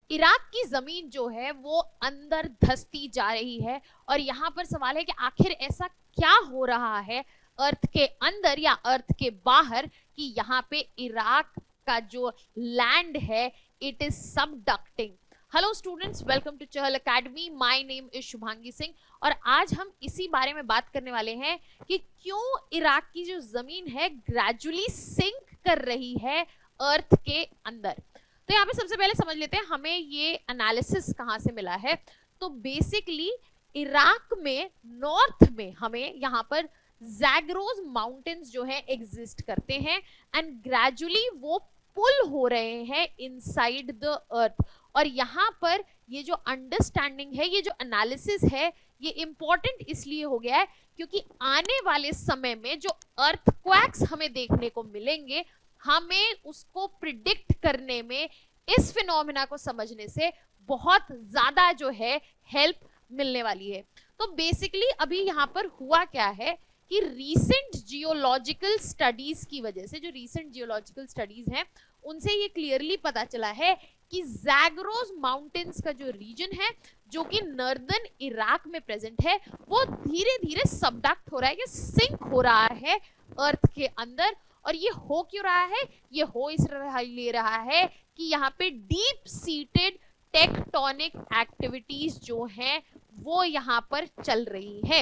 Iraq की जमीन जो है वो अंदर धंसती जा रही है और यहाँ पर सवाल है कि आखिर ऐसा क्या हो रहा है अर्थ के अंदर या अर्थ के बाहर कि यहाँ पे इराक का जो लैंड है it is subducting. Hello students, welcome to Chahal academy. My name is Shubhangi Singh और आज हम इसी बारे में बात करने वाले हैं कि क्यों इराक की जो जमीन है ग्रेजुअली सिंक कर रही है अर्थ के अंदर। तो यहाँ पे सबसे पहले समझ लेते हैं हमें ये एनालिसिस कहाँ से मिला है। तो बेसिकली इराक में नॉर्थ में हमें यहाँ पर जैगरोस माउंटेन्स जो है एग्जिस्ट करते हैं एंड ग्रेजुअली वो पुल हो रहे हैं इनसाइड द अर्थ। और यहाँ पर ये जो अंडरस्टैंडिंग है, ये जो एनालिसिस है, ये इंपॉर्टेंट इसलिए हो गया है क्योंकि आने वाले समय में जो अर्थक्वेक्स हमें देखने को मिलेंगे, हमें उसको प्रिडिक्ट करने में, इस फिनोमेना को समझने से बहुत ज्यादा जो है हेल्प मिलने वाली है। तो बेसिकली अभी यहाँ पर हुआ क्या है कि रीसेंट जियोलॉजिकल स्टडीज की वजह से, जो रीसेंट जियोलॉजिकल स्टडीज हैं उनसे ये क्लियरली पता चला है कि जैगरोस माउंटेन्स का जो रीजन है जो कि नॉर्दर्न इराक में प्रेजेंट है वो धीरे धीरे सबडक्ट हो रहा है या सिंक हो रहा है अर्थ के अंदर। और ये हो क्यों रहा है? ये हो इस ले रहा है कि यहाँ पे डीप सीटेड टेक्टोनिक एक्टिविटीज जो हैं वो यहाँ पर चल रही है।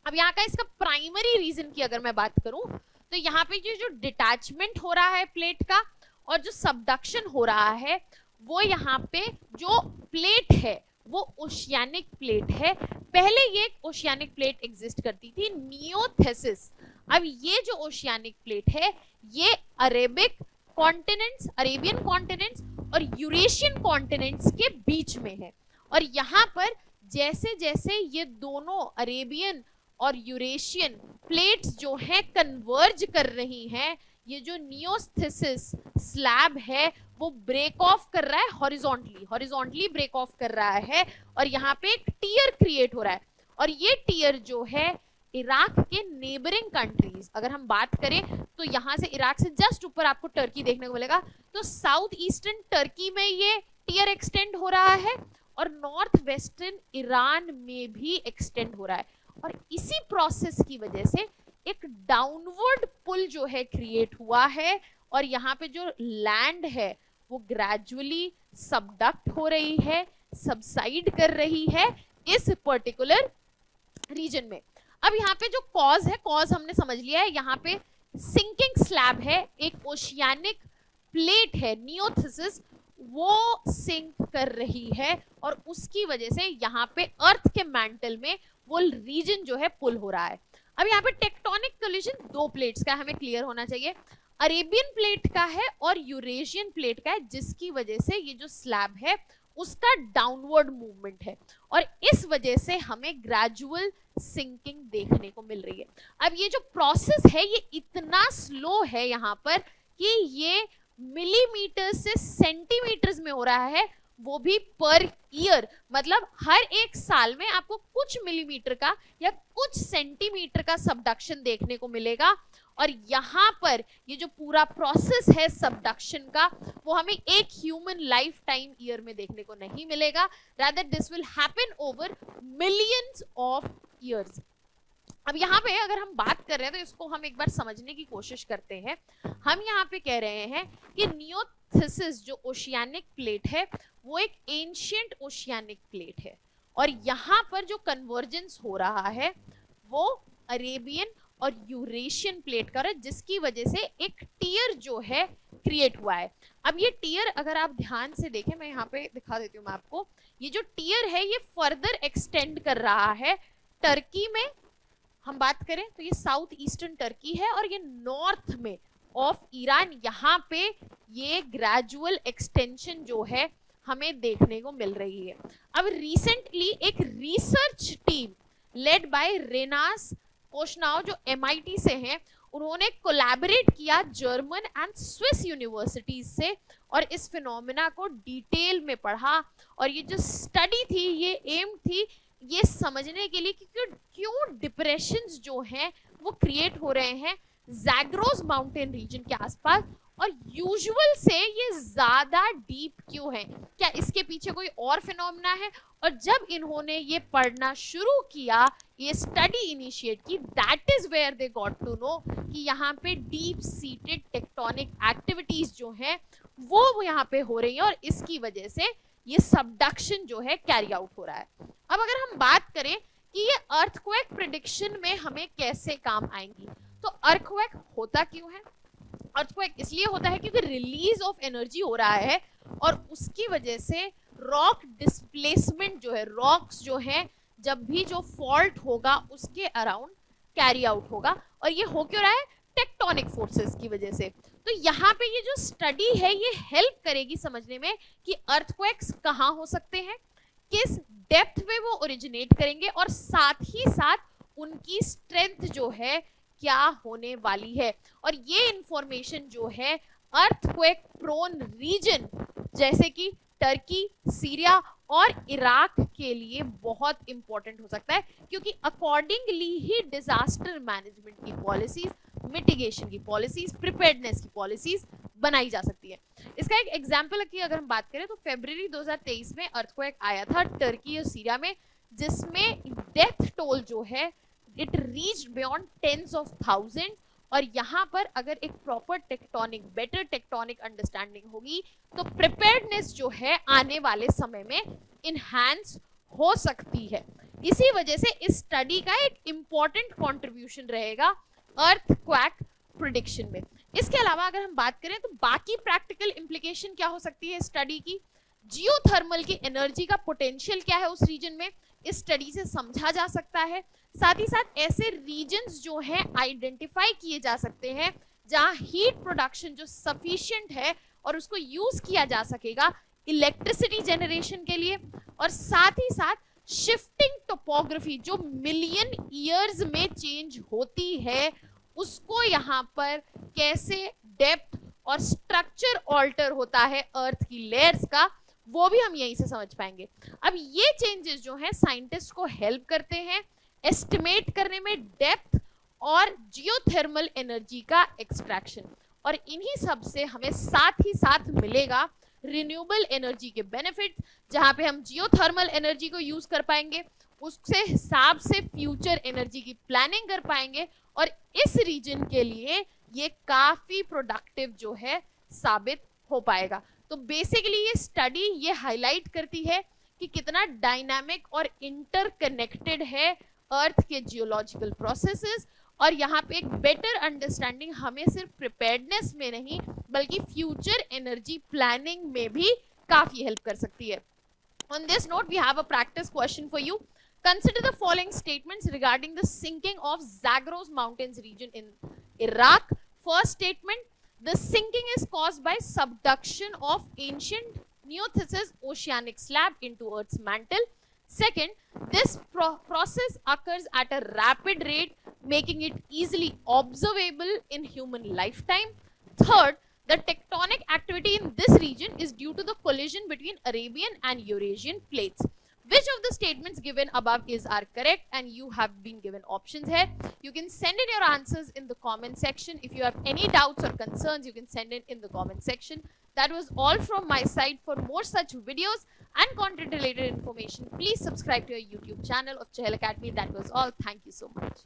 अब यहाँ का इसका प्राइमरी रीजन की अगर मैं बात करूं तो यहाँ पे जो डिटैचमेंट हो रहा है प्लेट का और जो सबडक्शन हो रहा है वो यहाँ पे जो प्लेट है वो ओशियानिक प्लेट है। पहले ये ओशियानिक प्लेट एग्जिस्ट करती थी, नियोथेसिस। अब ये जो ओशियानिक प्लेट है ये अरेबिक कॉन्टिनेंट्स, अरेबियन कॉन्टिनेंट्स और यूरेशियन कॉन्टिनेंट्स के बीच में है। और यहाँ पर जैसे जैसे ये दोनों अरेबियन और यूरेशियन प्लेट्स जो है कन्वर्ज कर रही हैं, ये जो नियोथेसिस स्लैब है वो ब्रेक ऑफ कर रहा है हॉरिजॉन्टली ब्रेक ऑफ कर रहा है और यहाँ पे एक टियर क्रिएट हो रहा है। और ये टियर जो है इराक के नेबरिंग कंट्रीज, अगर हम बात करें तो यहाँ से इराक से जस्ट ऊपर आपको टर्की देखने को मिलेगा, तो साउथ ईस्टर्न टर्की में ये टियर एक्सटेंड हो रहा है और नॉर्थ वेस्टर्न ईरान में भी एक्सटेंड हो रहा है। और इसी प्रोसेस की वजह से एक डाउनवर्ड पुल जो है क्रिएट हुआ है और यहाँ पे जो लैंड है वो ग्रेजुअली सबडक्ट हो रही है, सबसाइड कर रही है इस पर्टिकुलर रीजन में। अब यहाँ पे जो कॉज है, कॉज हमने समझ लिया है, यहाँ पे सिंकिंग स्लैब है, एक ओशियानिक प्लेट है नियोथेसिस, वो सिंक कर रही है और उसकी वजह से यहाँ पे अर्थ के मैंटल में वो रीजन जो है पुल हो रहा है। अब यहाँ पे टेक्टोनिक कोलिजन दो प्लेट्स का हमें क्लियर होना चाहिए, अरेबियन प्लेट का है और यूरेशियन प्लेट का है, जिसकी वजह से ये जो स्लैब है उसका डाउनवर्ड मूवमेंट है और इस वजह से हमें ग्रेजुअल सिंकिंग देखने को मिल रही है। अब ये जो प्रोसेस है ये इतना स्लो है यहाँ पर कि ये मिलीमीटर से सेंटीमीटर्स में हो रहा है, वो भी पर ईयर, मतलब हर एक साल में आपको कुछ मिलीमीटर का या कुछ सेंटीमीटर का सबडक्शन देखने को मिलेगा। और यहाँ पर ये जो पूरा प्रोसेस है सबडक्शन का वो हमें एक ह्यूमन लाइफ टाइम ईयर में देखने को नहीं मिलेगा, rather this will happen over millions of years. अब यहाँ पे अगर हम बात कर रहे हैं तो इसको हम एक बार समझने की कोशिश करते हैं। हम यहाँ पे कह रहे हैं कि नियोथेसिस जो ओशियानिक प्लेट है वो एक एंशिएंट ओशियानिक प्लेट है और यहाँ पर जो कन्वर्जेंस हो रहा है वो अरेबियन और यूरेशियन प्लेट का है, जिसकी वजह से एक टियर जो है क्रिएट हुआ है। अब ये टियर अगर आप ध्यान से देखें, मैं यहाँ पे दिखा देती हूँ मैं आपको, ये जो टियर है ये फर्दर एक्सटेंड कर रहा है टर्की में। हम बात करें तो ये साउथ ईस्टर्न टर्की है और ये नॉर्थ में ऑफ ईरान, यहाँ पे ये ग्रेजुअल एक्सटेंशन जो है हमें देखने को मिल रही है। अब रिसेंटली एक रिसर्च टीम लेड बाय रेनास कोशनाउ जो MIT से हैं, उन्होंने कोलैबोरेट किया जर्मन एंड स्विस यूनिवर्सिटीज से और इस फिनोमेना को डिटेल में पढ़ा। और ये जो स्टडी थी ये एम थी ये समझने के लिए कि क्यों डिप्रेशंस जो हैं वो क्रिएट हो रहे हैं जैगरोस माउंटेन रीजन के आसपास और यूजुअल से ये ज्यादा डीप क्यों है, क्या इसके पीछे कोई और फिनोमेना है? और जब इन्होंने ये पढ़ना शुरू किया, ये स्टडी इनिशिएट की, that is where they got to know कि यहाँ पे डीप सीटेड टेक्टोनिक एक्टिविटीज जो हैं वो यहाँ पे हो रही है और इसकी वजह से ये सबडक्शन जो है कैरी आउट हो रहा है। अब अगर हम बात करें कि ये अर्थक्वेक प्रिडिक्शन में हमें कैसे काम आएंगी, तो अर्थक्वेक होता क्यों है? अर्थक्वेक इसलिए होता है क्योंकि रिलीज ऑफ एनर्जी हो रहा है और उसकी वजह से रॉक डिस्प्लेसमेंट जो है, रॉक्स जो है जब भी जो फॉल्ट होगा उसके अराउंड कैरी आउट होगा, और ये हो क्यों रहा है? टेक्टोनिक फोर्सेस की वजह से। तो यहाँ पे ये जो स्टडी है ये हेल्प करेगी समझने में कि अर्थक्वेक्स कहाँ हो सकते हैं, किस डेप्थ में वो ओरिजिनेट करेंगे, और साथ ही साथ उनकी स्ट्रेंथ जो है क्या होने वाली है। और ये इंफॉर्मेशन जो है अर्थक्वेक प्रोन रीजन जैसे कि टर्की, सीरिया और इराक के लिए बहुत इंपॉर्टेंट हो सकता है, क्योंकि अकॉर्डिंगली ही डिजास्टर मैनेजमेंट की पॉलिसीज, मिटिगेशन की पॉलिसीज, प्रिपेयर्डनेस की पॉलिसीज बनाई जा सकती है। इसका एक एग्जांपल की अगर हम बात करें तो फरवरी 2023 में अर्थक्वेक आया था टर्की और सीरिया में, जिसमें डेथ टोल जो है it reached beyond tens of thousand. और यहाँ पर अगर एक proper tectonic, better tectonic understanding होगी तो प्रिपेयर्डनेस जो है आने वाले समय में इनहैंस हो सकती है। इसी वजह से इस स्टडी का एक इंपॉर्टेंट कंट्रीब्यूशन रहेगा अर्थक्वेक प्रिडिक्शन में। इसके अलावा अगर हम बात करें तो बाकी प्रैक्टिकल इंप्लीकेशन क्या हो सकती है स्टडी की? जियोथर्मल की एनर्जी का पोटेंशियल क्या है उस रीजन में, इस स्टडी से समझा जा सकता है। साथ ही साथ ऐसे रीजन्स जो हैं आइडेंटिफाई किए जा सकते हैं जहां हीट प्रोडक्शन जो सफिशिएंट है और उसको यूज किया जा सकेगा इलेक्ट्रिसिटी जनरेशन के लिए। और साथ ही साथ शिफ्टिंग टोपोग्राफी जो मिलियन ईयर्स में चेंज होती है उसको यहाँ पर कैसे डेप्थ और स्ट्रक्चर ऑल्टर होता है अर्थ की लेयर्स का, वो भी हम यहीं से समझ पाएंगे। अब ये चेंजेस जो हैं साइंटिस्ट को हेल्प करते हैं एस्टिमेट करने में डेप्थ और जियोथर्मल एनर्जी का एक्सट्रैक्शन, और इन्हीं सब से हमें साथ ही साथ मिलेगा रिन्यूएबल एनर्जी के बेनिफिट, जहां पे हम जियोथर्मल एनर्जी को यूज कर पाएंगे, उससे हिसाब से फ्यूचर एनर्जी की प्लानिंग कर पाएंगे, और इस रीजन के लिए ये काफी प्रोडक्टिव जो है साबित हो पाएगा। तो बेसिकली ये स्टडी ये हाईलाइट करती है कि कितना डायनामिक और इंटरकनेक्टेड है अर्थ के जियोलॉजिकल प्रोसेसेस, और यहाँ पे एक बेटर अंडरस्टैंडिंग हमें सिर्फ प्रिपेयर्डनेस में नहीं बल्कि फ्यूचर एनर्जी प्लानिंग में भी काफी हेल्प कर सकती है। On this note, we have a practice question for you. Consider the following statements regarding the sinking of Zagros Mountains region in Iraq. First statement, the sinking is caused by subduction of ancient Neothesis oceanic slab into Earth's mantle. Second, this process occurs at a rapid rate, making it easily observable in human lifetime. Third, the tectonic activity in this region is due to the collision between Arabian and Eurasian plates. Which of the statements given above are correct? And you have been given options here. You can send in your answers in the comment section. If you have any doubts or concerns, you can send in the comment section. That was all from my side. For more such videos and content related information, please subscribe to our YouTube channel of Chahal Academy. That was all. Thank you so much.